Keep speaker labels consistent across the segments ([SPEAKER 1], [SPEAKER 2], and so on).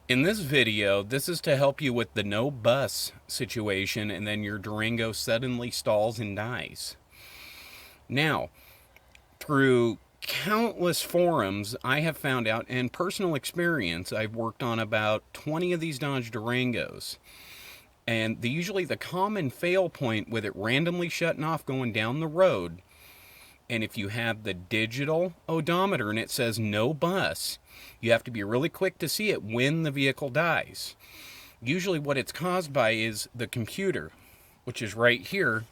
[SPEAKER 1] In this video, this is to help you with the no bus situation and then your Durango suddenly stalls and dies. Now, through countless forums, I have found out, and personal experience, I've worked on about 20 of these Dodge Durangos. And usually the common fail point with it randomly shutting off going down the road, and if you have the digital odometer and it says no bus, you have to be really quick to see it when the vehicle dies. Usually what it's caused by is the computer, which is right here.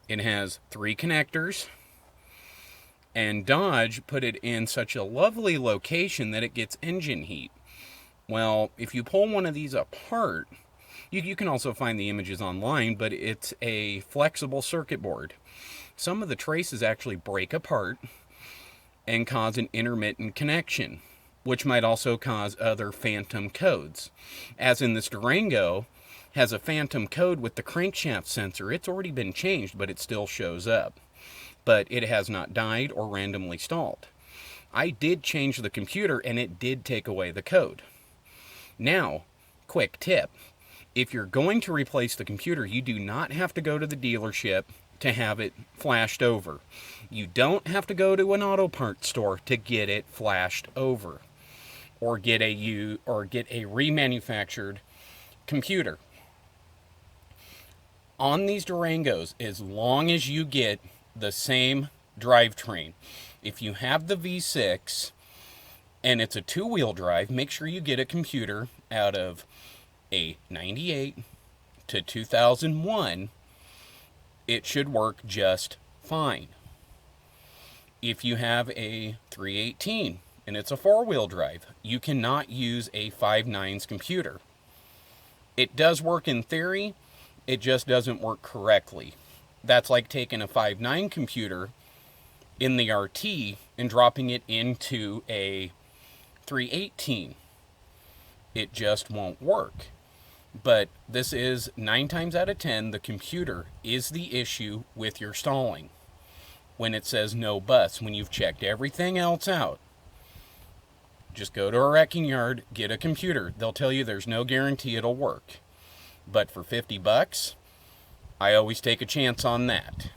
[SPEAKER 1] It has 3 connectors, and Dodge put it in such a lovely location that it gets engine heat. Well, if you pull one of these apart, you can also find the images online, but it's a flexible circuit board. Some of the traces actually break apart and cause an intermittent connection, which might also cause other phantom codes. As in this Durango has a phantom code with the crankshaft sensor. It's already been changed, but it still shows up. But it has not died or randomly stalled. I did change the computer and it did take away the code. Now, quick tip. If you're going to replace the computer, you do not have to go to the dealership to have it flashed over. You don't have to go to an auto parts store to get it flashed over or get a remanufactured computer. On these Durangos, as long as you get the same drivetrain, if you have the V6 and it's a 2-wheel drive, make sure you get a computer out of a 98 to 2001. It should work just fine. If you have a 318 and it's a 4-wheel drive, you cannot use a 5.9's computer. It does work in theory, it just doesn't work correctly. That's like taking a 5.9 computer in the RT and dropping it into a 318. It just won't work. But this is 9 times out of 10, the computer is the issue with your stalling. When it says no bus, when you've checked everything else out, just go to a wrecking yard, get a computer. They'll tell you there's no guarantee it'll work. But for $50, I always take a chance on that.